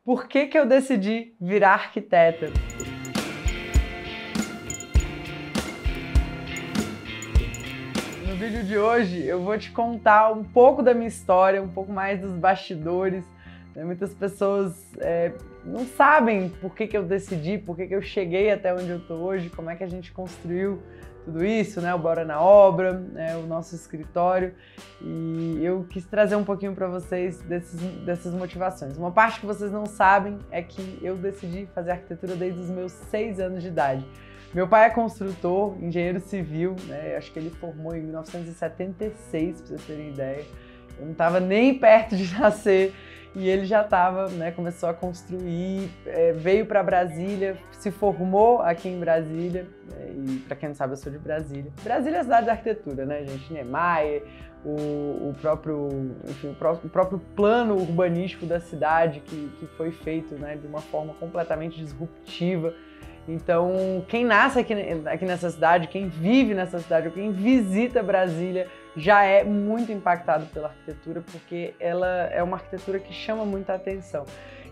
Por que que eu decidi virar arquiteta? No vídeo de hoje eu vou te contar um pouco da minha história, um pouco mais dos bastidores. Muitas pessoas não sabem por que que eu decidi, por que que eu cheguei até onde eu estou hoje, como é que a gente construiu tudo isso, né? O Bora na Obra, o nosso escritório, e eu quis trazer um pouquinho para vocês dessas motivações. Uma parte que vocês não sabem é que eu decidi fazer arquitetura desde os meus 6 anos de idade. Meu pai é construtor, engenheiro civil, né? Acho que ele formou em 1976, para vocês terem ideia. Eu não estava nem perto de nascer e ele já estava, né? Começou a construir, veio para Brasília, se formou aqui em Brasília. E para quem não sabe, eu sou de Brasília. Brasília é a cidade da arquitetura, né, gente? Niemeyer, o próprio plano urbanístico da cidade que foi feito, né, de uma forma completamente disruptiva. Então, quem nasce aqui nessa cidade, quem vive nessa cidade ou quem visita Brasília já é muito impactado pela arquitetura, porque ela é uma arquitetura que chama muita atenção.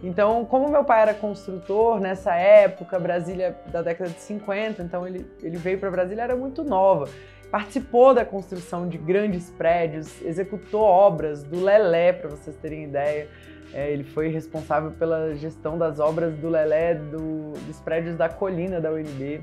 Então, como meu pai era construtor nessa época, Brasília da década de 50, então ele veio para Brasília, era muito nova. Participou da construção de grandes prédios, executou obras do Lelé, para vocês terem ideia. Ele foi responsável pela gestão das obras do Lelé, dos prédios da Colina da UNB,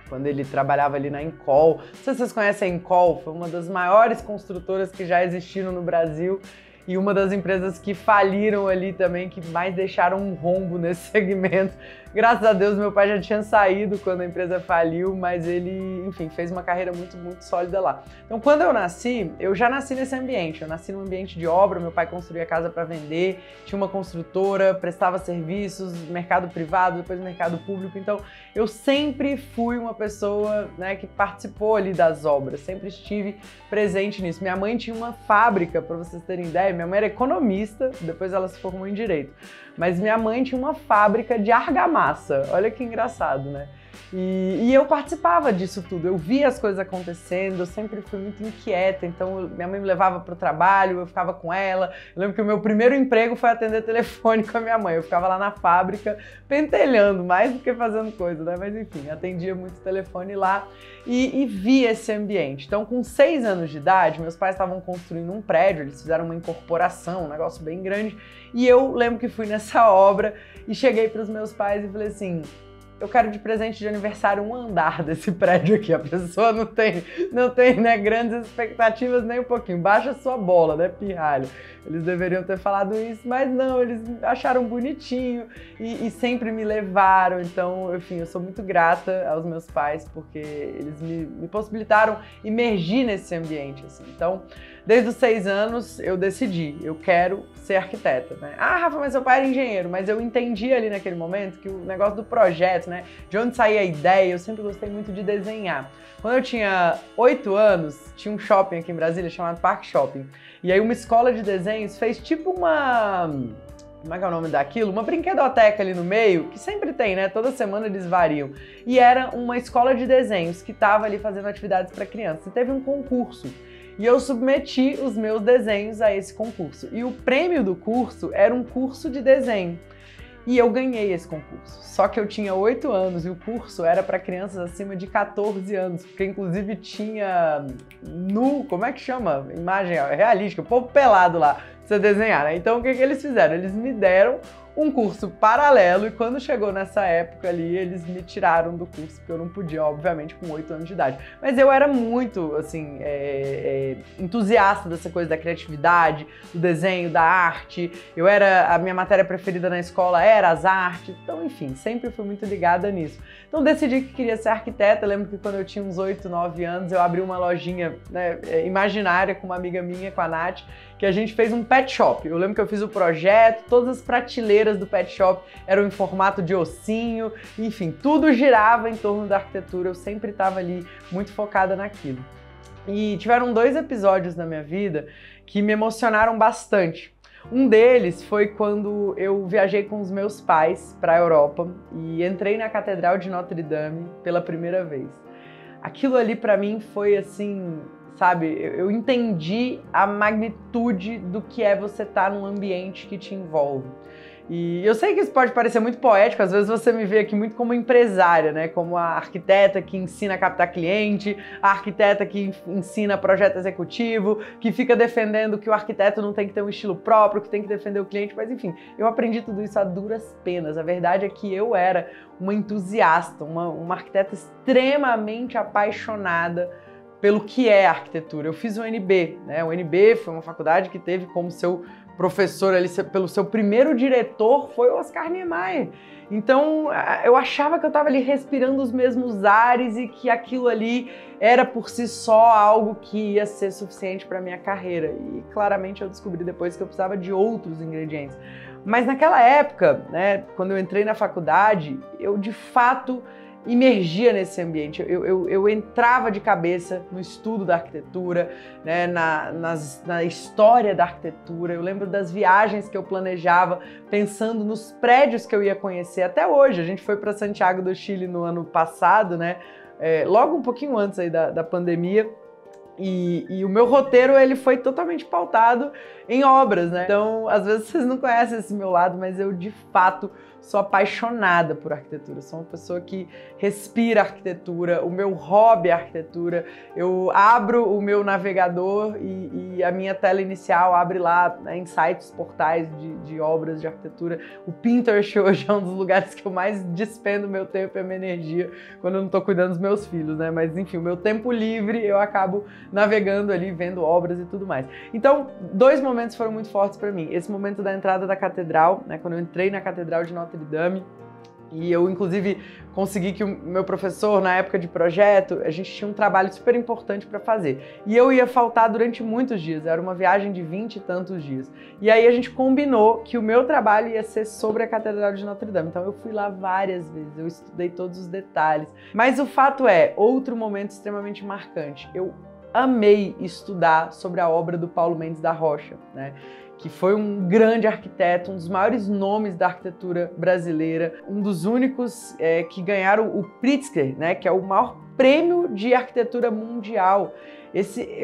quando ele trabalhava ali na Encol. Não sei se vocês conhecem a Encol, foi uma das maiores construtoras que já existiram no Brasil e uma das empresas que faliram ali também, que mais deixaram um rombo nesse segmento. Graças a Deus, meu pai já tinha saído quando a empresa faliu, mas ele, enfim, fez uma carreira muito, muito sólida lá. Então, quando eu nasci, eu já nasci nesse ambiente. Eu nasci num ambiente de obra, meu pai construía casa para vender, tinha uma construtora, prestava serviços, mercado privado, depois mercado público. Então, eu sempre fui uma pessoa, né, que participou ali das obras, sempre estive presente nisso. Minha mãe tinha uma fábrica, para vocês terem ideia, minha mãe era economista, depois ela se formou em Direito. Mas minha mãe tinha uma fábrica de argamassa, olha que engraçado, né? E eu participava disso tudo, eu via as coisas acontecendo, eu sempre fui muito inquieta, então minha mãe me levava para o trabalho, eu ficava com ela. Eu lembro que o meu primeiro emprego foi atender telefone com a minha mãe, eu ficava lá na fábrica pentelhando, mais do que fazendo coisa, né? Mas enfim, atendia muito telefone lá e via esse ambiente. Então, com 6 anos de idade, meus pais estavam construindo um prédio, eles fizeram uma incorporação, um negócio bem grande, e eu lembro que fui nessa obra e cheguei para os meus pais e falei assim: eu quero de presente de aniversário um andar desse prédio aqui. A pessoa não tem né, grandes expectativas nem um pouquinho. Baixa sua bola, né, pirralho? Eles deveriam ter falado isso, mas não, eles acharam bonitinho e sempre me levaram. Então, enfim, eu sou muito grata aos meus pais porque eles me possibilitaram imergir nesse ambiente, assim. Então, desde os 6 anos eu decidi, eu quero ser arquiteta, né? Ah, Rafa, mas seu pai era engenheiro, mas eu entendi ali naquele momento que o negócio do projeto, né? De onde saía a ideia, eu sempre gostei muito de desenhar. Quando eu tinha 8 anos, tinha um shopping aqui em Brasília chamado Parque Shopping. E aí uma escola de desenhos fez tipo uma... Como é que é o nome daquilo? Uma brinquedoteca ali no meio, que sempre tem, né? Toda semana eles variam. E era uma escola de desenhos que estava ali fazendo atividades para crianças. E teve um concurso. E eu submeti os meus desenhos a esse concurso. E o prêmio do curso era um curso de desenho. E eu ganhei esse concurso. Só que eu tinha 8 anos e o curso era para crianças acima de 14 anos, porque inclusive tinha como é que chama? Imagem realística, povo pelado lá, pra você desenhar, né? Então o que eles fizeram? Eles me deram um curso paralelo e quando chegou nessa época ali, eles me tiraram do curso, porque eu não podia, obviamente, com 8 anos de idade. Mas eu era muito, assim, entusiasta dessa coisa da criatividade, do desenho, da arte. A minha matéria preferida na escola era as artes. Então, enfim, sempre fui muito ligada nisso. Então, decidi que queria ser arquiteta. Eu lembro que quando eu tinha uns 8, 9 anos, eu abri uma lojinha, né, imaginária com uma amiga minha, com a Nath, que a gente fez um pet shop. Eu lembro que eu fiz o projeto, todas as prateleiras do pet shop eram em formato de ossinho, enfim, tudo girava em torno da arquitetura, eu sempre estava ali muito focada naquilo. E tiveram 2 episódios na minha vida que me emocionaram bastante. Um deles foi quando eu viajei com os meus pais para a Europa e entrei na Catedral de Notre Dame pela primeira vez. Aquilo ali para mim foi assim... Sabe, eu entendi a magnitude do que é você estar num ambiente que te envolve. E eu sei que isso pode parecer muito poético, às vezes você me vê aqui muito como empresária, né? Como a arquiteta que ensina a captar cliente, a arquiteta que ensina projeto executivo, que fica defendendo que o arquiteto não tem que ter um estilo próprio, que tem que defender o cliente, mas enfim, eu aprendi tudo isso a duras penas. A verdade é que eu era uma entusiasta, uma arquiteta extremamente apaixonada pelo que é arquitetura. Eu fiz o UNB, né? O UNB foi uma faculdade que teve como seu professor ali, pelo seu primeiro diretor, foi o Oscar Niemeyer. Então, eu achava que eu estava ali respirando os mesmos ares e que aquilo ali era por si só algo que ia ser suficiente para minha carreira. E claramente eu descobri depois que eu precisava de outros ingredientes. Mas naquela época, né, quando eu entrei na faculdade, eu de fato imergia nesse ambiente, eu entrava de cabeça no estudo da arquitetura, né, na história da arquitetura. Eu lembro das viagens que eu planejava pensando nos prédios que eu ia conhecer. Até hoje, a gente foi para Santiago do Chile no ano passado, né, logo um pouquinho antes aí da pandemia. E o meu roteiro, ele foi totalmente pautado em obras, né? Então, às vezes vocês não conhecem esse meu lado, mas eu, de fato, sou apaixonada por arquitetura. Sou uma pessoa que respira arquitetura, o meu hobby é arquitetura. Eu abro o meu navegador e a minha tela inicial abre lá, né, em sites, portais de obras de arquitetura. O Pinterest hoje é um dos lugares que eu mais despendo meu tempo e a minha energia quando eu não estou cuidando dos meus filhos, né? Mas, enfim, o meu tempo livre eu acabo navegando ali, vendo obras e tudo mais. Então, dois momentos foram muito fortes para mim. Esse momento da entrada da catedral, né, quando eu entrei na Catedral de Notre Dame, e eu, inclusive, consegui que o meu professor, na época de projeto, a gente tinha um trabalho super importante para fazer. E eu ia faltar durante muitos dias, era uma viagem de 20 e tantos dias. E aí a gente combinou que o meu trabalho ia ser sobre a Catedral de Notre Dame. Então eu fui lá várias vezes, eu estudei todos os detalhes. Mas o fato é, outro momento extremamente marcante, eu amei estudar sobre a obra do Paulo Mendes da Rocha, né? Que foi um grande arquiteto, um dos maiores nomes da arquitetura brasileira, um dos únicos que ganharam o Pritzker, né, que é o maior prêmio de arquitetura mundial.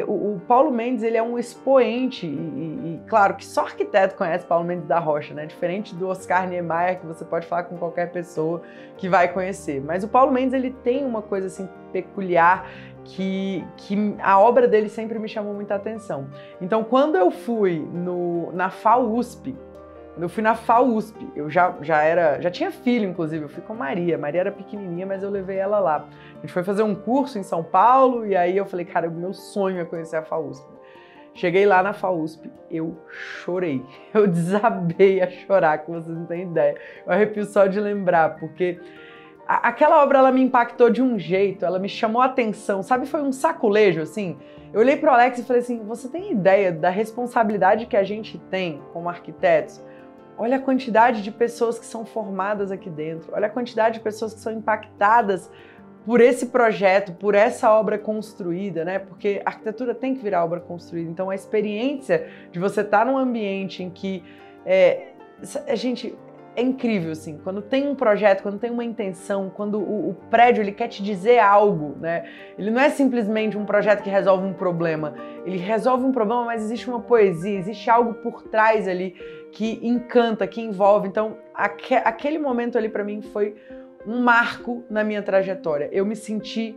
O Paulo Mendes, ele é um expoente e claro que só arquiteto conhece Paulo Mendes da Rocha, né? Diferente do Oscar Niemeyer, que você pode falar com qualquer pessoa que vai conhecer. Mas o Paulo Mendes, ele tem uma coisa assim peculiar que a obra dele sempre me chamou muita atenção. Então, quando eu fui na FAUSP, eu já tinha filho, inclusive, eu fui com a Maria era pequenininha, mas eu levei ela lá. A gente foi fazer um curso em São Paulo e aí eu falei, cara, o meu sonho é conhecer a FAUSP. Cheguei lá na FAUSP, eu chorei, eu desabei a chorar, que vocês não têm ideia. Eu arrepio só de lembrar, porque aquela obra, ela me impactou de um jeito, ela me chamou a atenção, sabe? Foi um saculejo, assim. Eu olhei pro Alex e falei assim, você tem ideia da responsabilidade que a gente tem como arquitetos? Olha a quantidade de pessoas que são formadas aqui dentro, olha a quantidade de pessoas que são impactadas por esse projeto, por essa obra construída, né? Porque a arquitetura tem que virar obra construída, então a experiência de você estar num ambiente em que, gente, é incrível, assim, quando tem um projeto, quando tem uma intenção, quando o prédio, ele quer te dizer algo, né? Ele não é simplesmente um projeto que resolve um problema, ele resolve um problema, mas existe uma poesia, existe algo por trás ali que encanta, que envolve. Então, aquele momento ali para mim foi um marco na minha trajetória. Eu me senti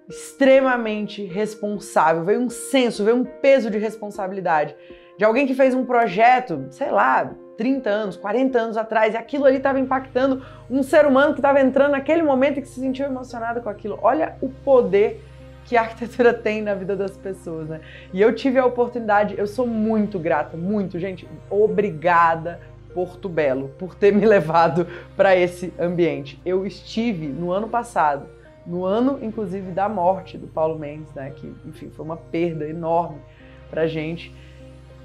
extremamente responsável, veio um senso, veio um peso de responsabilidade de alguém que fez um projeto, sei lá, 30 anos, 40 anos atrás, e aquilo ali estava impactando um ser humano que estava entrando naquele momento e que se sentiu emocionado com aquilo. Olha o poder que a arquitetura tem na vida das pessoas, né? E eu tive a oportunidade, eu sou muito grata, muito, gente, obrigada, Porto Belo, por ter me levado para esse ambiente. Eu estive no ano passado, no ano, inclusive, da morte do Paulo Mendes, né? Que, enfim, foi uma perda enorme pra gente.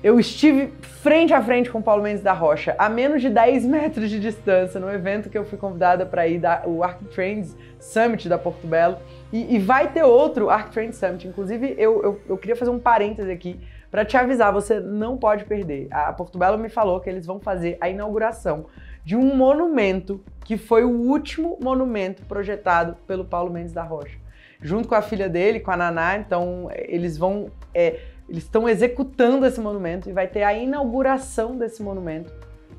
Eu estive frente a frente com o Paulo Mendes da Rocha, a menos de 10 metros de distância, no evento que eu fui convidada para ir, o Architrends Summit da Porto Belo. E vai ter outro Architrends Summit. Inclusive, eu queria fazer um parêntese aqui para te avisar, você não pode perder. A Porto Belo me falou que eles vão fazer a inauguração de um monumento que foi o último monumento projetado pelo Paulo Mendes da Rocha. Junto com a filha dele, com a Naná, então eles estão executando esse monumento e vai ter a inauguração desse monumento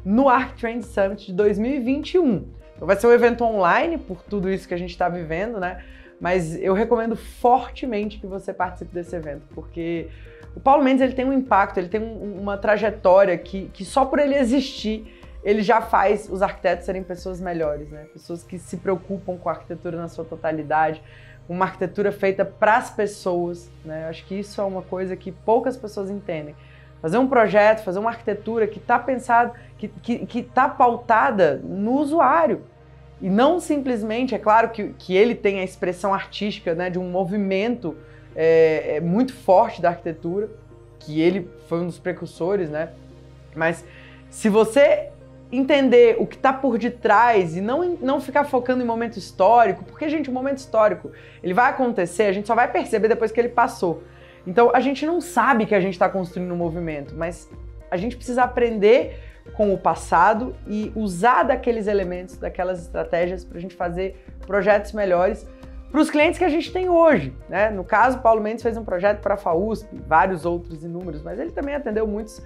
no ArcTrend Summit de 2021. Então vai ser um evento online, por tudo isso que a gente está vivendo, né? Mas eu recomendo fortemente que você participe desse evento, porque o Paulo Mendes ele tem um impacto, ele tem uma trajetória que só por ele existir, ele já faz os arquitetos serem pessoas melhores, né? Pessoas que se preocupam com a arquitetura na sua totalidade, uma arquitetura feita para as pessoas, né? Eu acho que isso é uma coisa que poucas pessoas entendem. Fazer um projeto, fazer uma arquitetura que está pensada, que está pautada no usuário. E não simplesmente, é claro que ele tem a expressão artística, né, de um movimento muito forte da arquitetura, que ele foi um dos precursores, né? Mas se você entender o que está por detrás e não ficar focando em momento histórico, porque, gente, o momento histórico ele vai acontecer, a gente só vai perceber depois que ele passou. Então, a gente não sabe que a gente está construindo um movimento, mas a gente precisa aprender com o passado e usar daqueles elementos, daquelas estratégias para a gente fazer projetos melhores para os clientes que a gente tem hoje, né? No caso, Paulo Mendes fez um projeto para a FAUSP, vários outros inúmeros, mas ele também atendeu muitos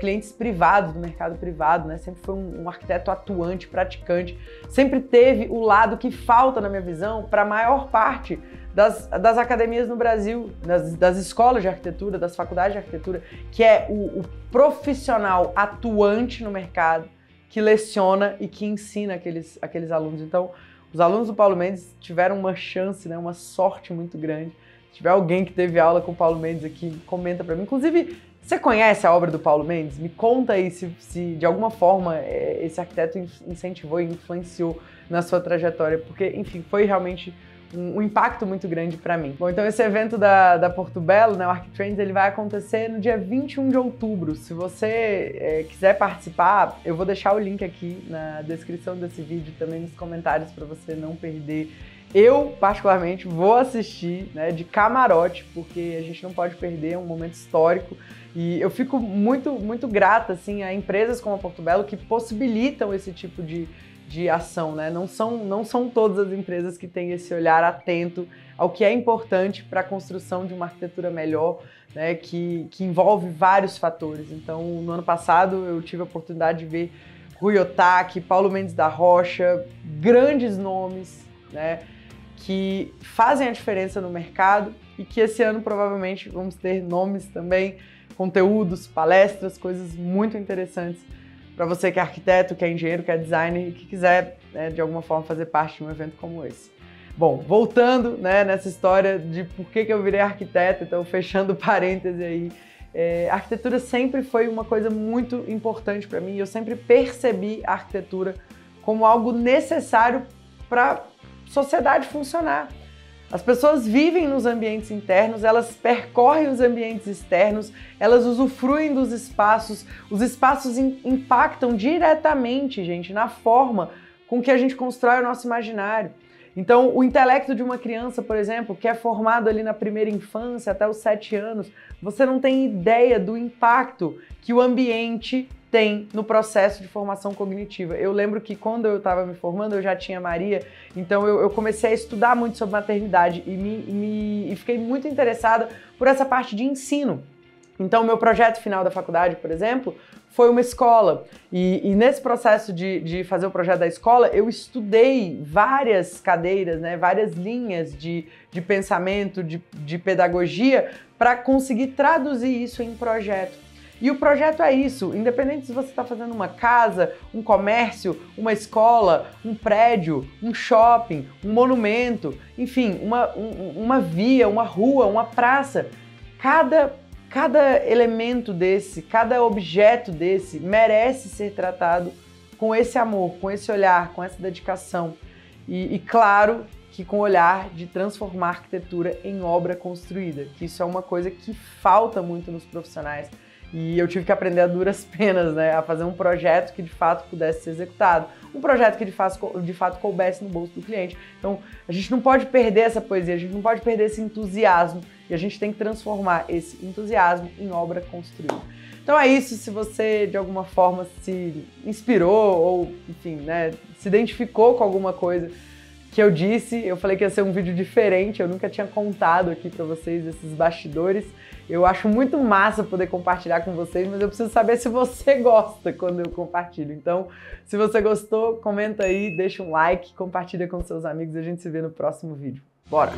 clientes privados, do mercado privado, né? Sempre foi um arquiteto atuante, praticante, sempre teve o lado que falta, na minha visão, para a maior parte das academias no Brasil, das escolas de arquitetura, das faculdades de arquitetura, que é o profissional atuante no mercado, que leciona e que ensina aqueles alunos. Então, os alunos do Paulo Mendes tiveram uma chance, né, uma sorte muito grande. Se tiver alguém que teve aula com o Paulo Mendes aqui, comenta para mim. Inclusive, você conhece a obra do Paulo Mendes? Me conta aí se de alguma forma esse arquiteto incentivou e influenciou na sua trajetória, porque, enfim, foi realmente um impacto muito grande para mim. Bom, então esse evento da Portobello, né, o ArcTrends, ele vai acontecer no dia 21 de outubro. Se você quiser participar, eu vou deixar o link aqui na descrição desse vídeo, também nos comentários, para você não perder. Eu, particularmente, vou assistir, né, de camarote, porque a gente não pode perder, é um momento histórico. E eu fico muito, muito grata, assim, a empresas como a Portobello que possibilitam esse tipo de ação, né? Não são todas as empresas que têm esse olhar atento ao que é importante para a construção de uma arquitetura melhor, né? Que envolve vários fatores. Então, no ano passado, eu tive a oportunidade de ver Rui Otaki, Paulo Mendes da Rocha, grandes nomes, né? Que fazem a diferença no mercado e que esse ano provavelmente vamos ter nomes também, conteúdos, palestras, coisas muito interessantes para você que é arquiteto, que é engenheiro, que é designer e que quiser, né, de alguma forma fazer parte de um evento como esse. Bom, voltando, né, nessa história de por que eu virei arquiteto, então fechando parêntese aí, a arquitetura sempre foi uma coisa muito importante para mim e eu sempre percebi a arquitetura como algo necessário para a sociedade funcionar. As pessoas vivem nos ambientes internos, elas percorrem os ambientes externos, elas usufruem dos espaços, os espaços impactam diretamente, gente, na forma com que a gente constrói o nosso imaginário. Então, o intelecto de uma criança, por exemplo, que é formado ali na primeira infância até os 7 anos, você não tem ideia do impacto que o ambiente tem no processo de formação cognitiva. Eu lembro que quando eu estava me formando, eu já tinha Maria, então eu comecei a estudar muito sobre maternidade e fiquei muito interessada por essa parte de ensino. Então, o meu projeto final da faculdade, por exemplo, foi uma escola. E nesse processo de fazer o projeto da escola, eu estudei várias cadeiras, né, várias linhas de pensamento, de pedagogia, para conseguir traduzir isso em projeto. E o projeto é isso, independente se você está fazendo uma casa, um comércio, uma escola, um prédio, um shopping, um monumento, enfim, uma via, uma rua, uma praça. Cada elemento desse, cada objeto desse merece ser tratado com esse amor, com esse olhar, com essa dedicação. E claro que com o olhar de transformar a arquitetura em obra construída, que isso é uma coisa que falta muito nos profissionais. E eu tive que aprender a duras penas, né, a fazer um projeto que de fato pudesse ser executado. Um projeto que de fato coubesse no bolso do cliente. Então, a gente não pode perder essa poesia, a gente não pode perder esse entusiasmo. E a gente tem que transformar esse entusiasmo em obra construída. Então é isso, se você de alguma forma se inspirou ou, enfim, né, se identificou com alguma coisa que eu disse, eu falei que ia ser um vídeo diferente, eu nunca tinha contado aqui pra vocês esses bastidores. Eu acho muito massa poder compartilhar com vocês, mas eu preciso saber se você gosta quando eu compartilho. Então, se você gostou, comenta aí, deixa um like, compartilha com seus amigos e a gente se vê no próximo vídeo. Bora!